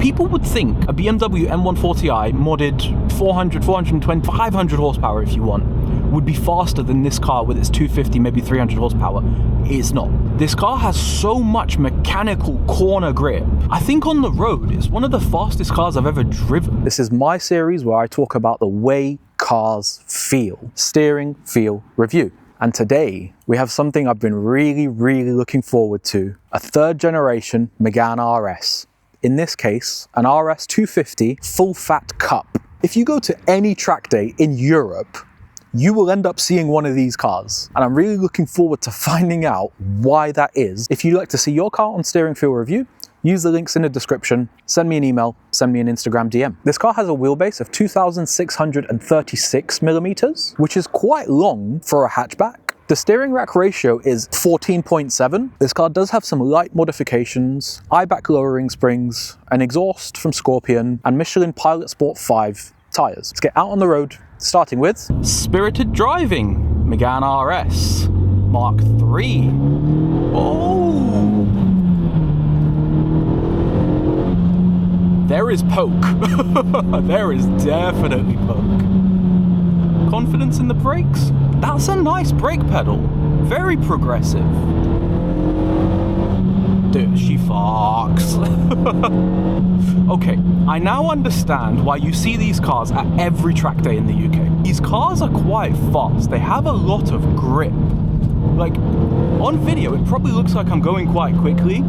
People would think a BMW M140i modded 400, 420, 500 horsepower if you want, would be faster than this car with its 250, maybe 300 horsepower. It's not. This car has so much mechanical corner grip. I think on the road, it's one of the fastest cars I've ever driven. This is my series where I talk about the way cars feel. Steering feel review. And today, we have something I've been really looking forward to. A third generation Megane RS. In this case, an RS 250 full fat cup. If you go to any track day in Europe, you will end up seeing one of these cars. And I'm really looking forward to finding out why that is. If you'd like to see your car on Steering Feel Review, use the links in the description, send me an email, send me an Instagram DM. This car has a wheelbase of 2,636 millimeters, which is quite long for a hatchback. The steering rack ratio is 14.7. This car does have some light modifications, eye-back lowering springs, an exhaust from Scorpion, and Michelin Pilot Sport 5 tires. Let's get out on the road, starting with Spirited Driving Megane RS Mark III. Oh! There is poke. There is definitely poke. Confidence in the brakes? That's a nice brake pedal. Very progressive. Dude, she fucks. Okay, I now understand why you see these cars at every track day in the UK. These cars are quite fast. They have a lot of grip. Like, on video, it probably looks like I'm going quite quickly.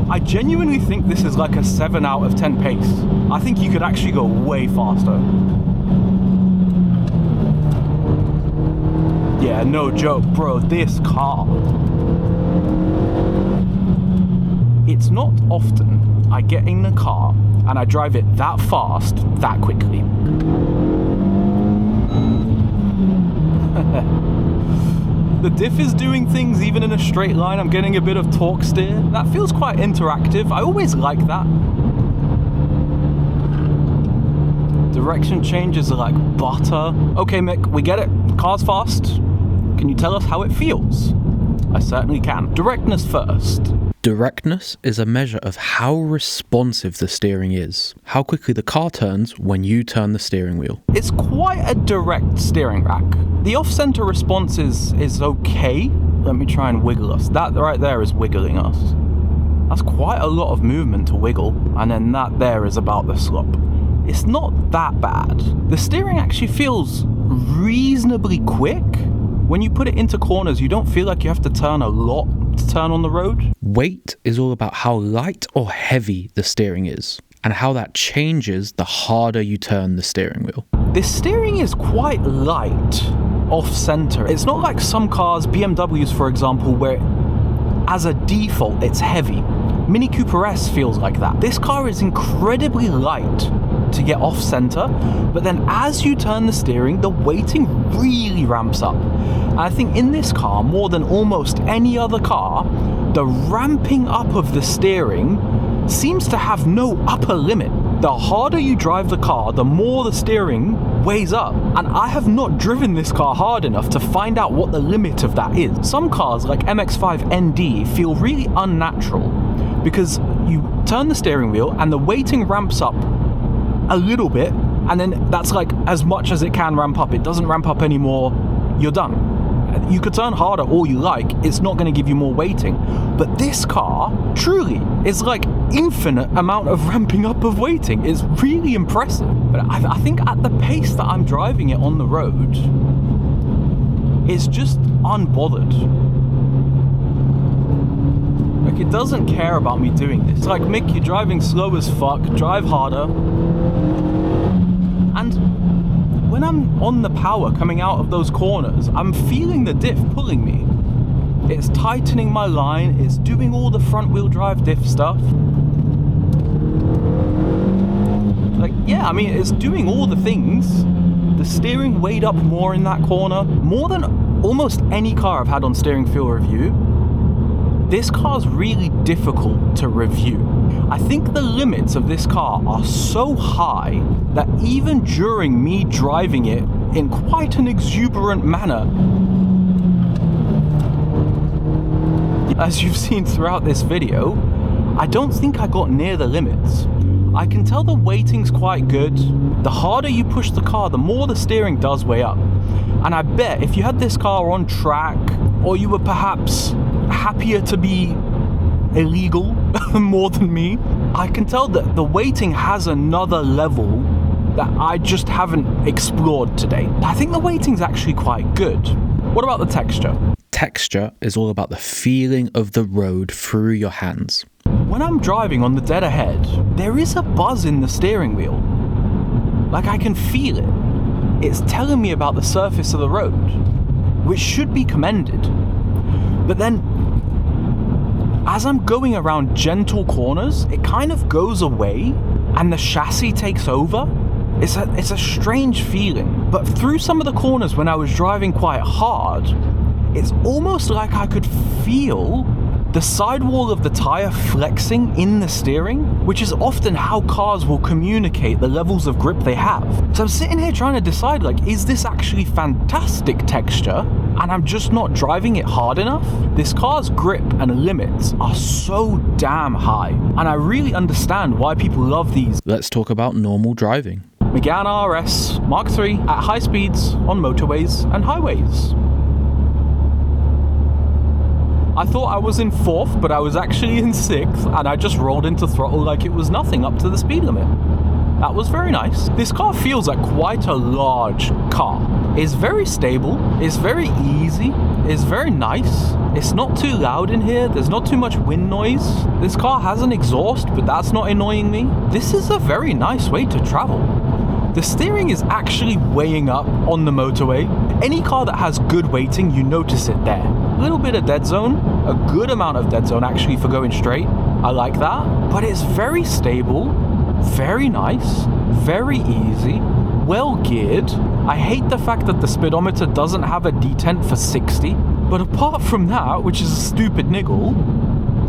I genuinely think this is like a 7 out of 10 pace. I think you could actually go way faster. Yeah, no joke, bro, this car. It's not often I get in the car and I drive it that fast, that quickly. The diff is doing things even in a straight line. I'm getting a bit of torque steer. That feels quite interactive. I always like that. Direction changes are like butter. Okay, Mick, we get it. Car's fast. Can you tell us how it feels? I certainly can. Directness first. Directness is a measure of how responsive the steering is, how quickly the car turns when you turn the steering wheel. It's quite a direct steering rack. The off-center response is okay. Let me try and wiggle us. That right there is wiggling us. That's quite a lot of movement to wiggle, and then that there is about the slop. It's not that bad. The steering actually feels reasonably quick. When you put it into corners, you don't feel like you have to turn a lot to turn on the road. Weight is all about how light or heavy the steering is, and how that changes the harder you turn the steering wheel. This steering is quite light off-center. It's not like some cars, BMWs for example, where as a default it's heavy. Mini Cooper S feels like that. This car is incredibly light to get off-center, but then as you turn the steering, the weighting really ramps up. And I think in this car, more than almost any other car, the ramping up of the steering seems to have no upper limit. The harder you drive the car, the more the steering weighs up. And I have not driven this car hard enough to find out what the limit of that is. Some cars like MX-5 ND feel really unnatural because you turn the steering wheel and the weighting ramps up a little bit, and then that's like as much as it can ramp up. It doesn't ramp up anymore, you're done. You could turn harder all you like, it's not going to give you more weighting. But this car, truly, is like infinite amount of ramping up of weighting. It's really impressive. But I think at the pace that I'm driving it on the road, it's just unbothered. Like, it doesn't care about me doing this. It's like, Mick, you're driving slow as fuck, drive harder. And when I'm on the power coming out of those corners, I'm feeling the diff pulling me. It's tightening my line, it's doing all the front wheel drive diff stuff. Like, yeah, I mean, it's doing all the things. The steering weighed up more in that corner, more than almost any car I've had on Steering Feel Review. This car's really difficult to review. I think the limits of this car are so high that even during me driving it in quite an exuberant manner, as you've seen throughout this video, I don't think I got near the limits. I can tell the weighting's quite good. The harder you push the car, the more the steering does weigh up. And I bet if you had this car on track, or you were perhaps happier to be illegal more than me, I can tell that the weighting has another level that I just haven't explored today. I think the weighting's actually quite good. What about the texture? Texture is all about the feeling of the road through your hands. When I'm driving on the dead ahead, there is a buzz in the steering wheel. Like I can feel it. It's telling me about the surface of the road, which should be commended. But then, as I'm going around gentle corners, it kind of goes away and the chassis takes over. It's a strange feeling. But through some of the corners when I was driving quite hard, it's almost like I could feel the sidewall of the tyre flexing in the steering, which is often how cars will communicate the levels of grip they have. So I'm sitting here trying to decide, like, is this actually fantastic texture and I'm just not driving it hard enough? This car's grip and limits are so damn high, and I really understand why people love these. Let's talk about normal driving. Megane RS Mark III at high speeds on motorways and highways. I thought I was in 4th, but I was actually in 6th, and I just rolled into throttle like it was nothing up to the speed limit. That was very nice. This car feels like quite a large car. It's very stable, it's very easy, it's very nice. It's not too loud in here, there's not too much wind noise. This car has an exhaust, but that's not annoying me. This is a very nice way to travel. The steering is actually weighing up on the motorway. Any car that has good weighting, you notice it there. A little bit of dead zone, a good amount of dead zone actually for going straight. I like that. But it's very stable, very nice, very easy, well geared. I hate the fact that the speedometer doesn't have a detent for 60. But apart from that, which is a stupid niggle,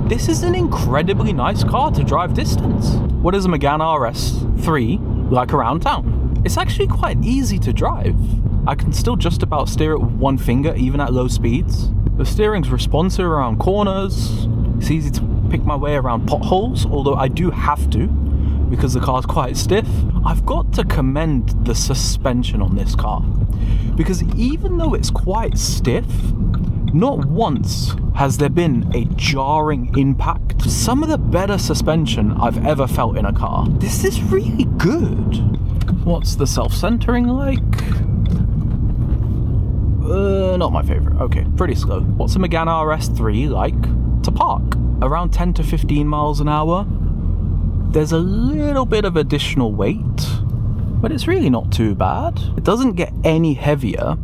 this is an incredibly nice car to drive distance. What is a Megane RS 3 like around town? It's actually quite easy to drive. I can still just about steer it with one finger, even at low speeds. The steering's responsive around corners. It's easy to pick my way around potholes, although I do have to, because the car's quite stiff. I've got to commend the suspension on this car, because even though it's quite stiff, not once has there been a jarring impact. Some of the better suspension I've ever felt in a car. This is really good. What's the self-centering like? Not my favorite. Okay, pretty slow. What's a Megane RS 3 like to park? Around 10 to 15 miles an hour. There's a little bit of additional weight, but it's really not too bad. It doesn't get any heavier.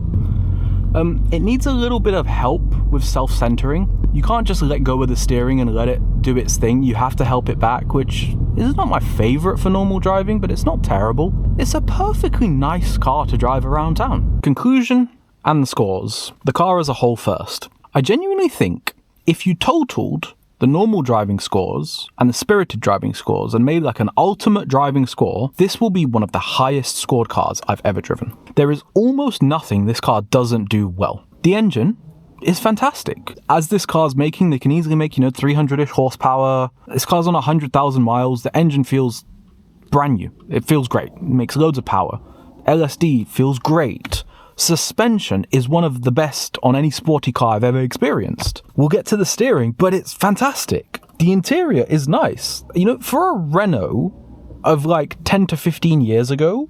It needs a little bit of help with self-centering. You can't just let go of the steering and let it do its thing. You have to help it back, which is not my favorite for normal driving, but it's not terrible. It's a perfectly nice car to drive around town. Conclusion and the scores. The car as a whole first. I genuinely think if you totaled the normal driving scores and the spirited driving scores and made like an ultimate driving score, this will be one of the highest scored cars I've ever driven. There is almost nothing this car doesn't do well. The engine is fantastic. As this car's making, they can easily make, 300-ish horsepower. This car's on 100,000 miles. The engine feels brand new. It feels great. It makes loads of power. LSD feels great. Suspension is one of the best on any sporty car I've ever experienced. We'll get to the steering, but it's fantastic. The interior is nice. For a Renault of like 10 to 15 years ago,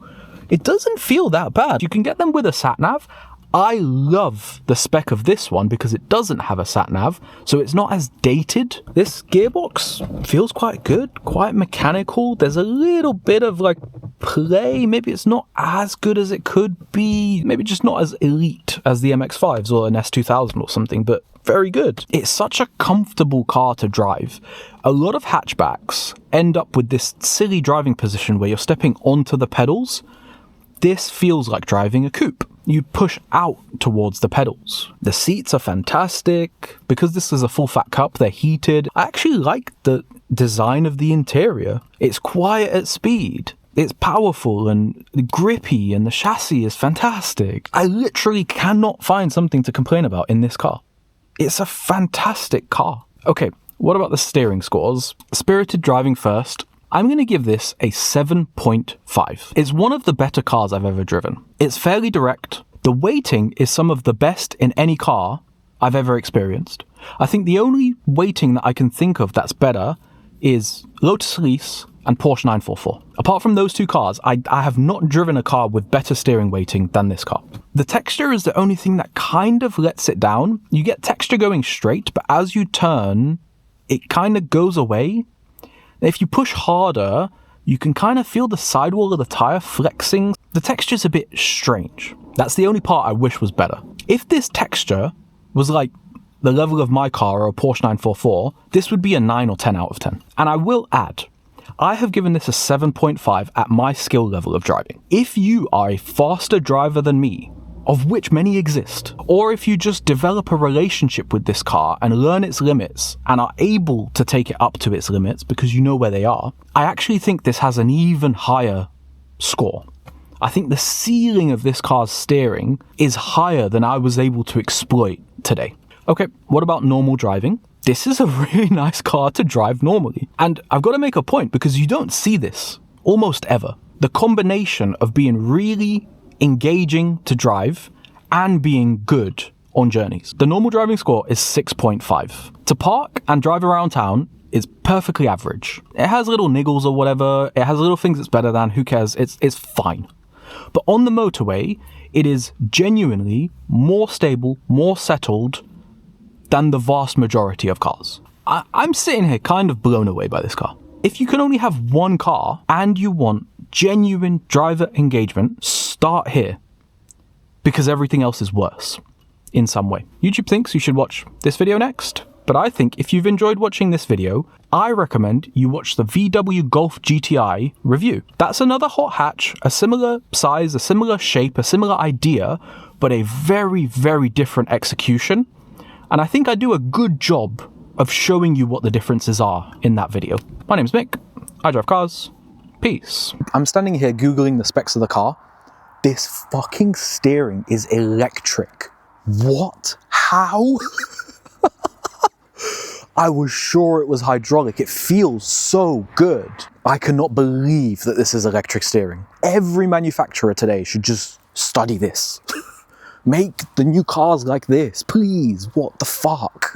it doesn't feel that bad. You can get them with a sat-nav. I love the spec of this one because it doesn't have a sat-nav, so it's not as dated. This gearbox feels quite good, quite mechanical. There's a little bit of like play. Maybe it's not as good as it could be. Maybe just not as elite as the MX-5s or an S2000 or something, but very good. It's such a comfortable car to drive. A lot of hatchbacks end up with this silly driving position where you're stepping onto the pedals. This feels like driving a coupe. You push out towards the pedals. The seats are fantastic. Because this is a full fat cup, they're heated. I actually like the design of the interior. It's quiet at speed. It's powerful and grippy, and the chassis is fantastic. I literally cannot find something to complain about in this car. It's a fantastic car. Okay, What about the steering scores? Spirited driving first. I'm going to give this a 7.5. It's one of the better cars I've ever driven. It's fairly direct. The weighting is some of the best in any car I've ever experienced. I think the only weighting that I can think of that's better is Lotus Elise and Porsche 944. Apart from those two cars, I have not driven a car with better steering weighting than this car. The texture is the only thing that kind of lets it down. You get texture going straight, but as you turn, it kind of goes away. If you push harder, you can kind of feel the sidewall of the tire flexing. The texture's a bit strange. That's the only part I wish was better. If this texture was like the level of my car or a Porsche 944, this would be a 9 or 10 out of 10. And I will add, I have given this a 7.5 at my skill level of driving. If you are a faster driver than me, of which many exist, or if you just develop a relationship with this car and learn its limits and are able to take it up to its limits because you know where they are, I actually think this has an even higher score. I think the ceiling of this car's steering is higher than I was able to exploit today. Okay, what about normal driving? This is a really nice car to drive normally. And I've got to make a point because you don't see this almost ever. The combination of being really engaging to drive and being good on journeys. The normal driving score is 6.5. To park and drive around town is perfectly average. It has little niggles or whatever. It has little things it's better than. Who cares? It's fine. But on the motorway, it is genuinely more stable, more settled than the vast majority of cars. I'm sitting here kind of blown away by this car. If you can only have one car and you want genuine driver engagement, start here. Because everything else is worse in some way. YouTube thinks you should watch this video next, but I think if you've enjoyed watching this video, I recommend you watch the VW Golf GTI review. That's another hot hatch, a similar size, a similar shape, a similar idea, but a very, very different execution. And I think I do a good job of showing you what the differences are in that video. My name's Mick. I drive cars. Peace. I'm standing here Googling the specs of the car. This fucking steering is electric. What? How? I was sure it was hydraulic. It feels so good. I cannot believe that this is electric steering. Every manufacturer today should just study this. Make the new cars like this, please. What the fuck?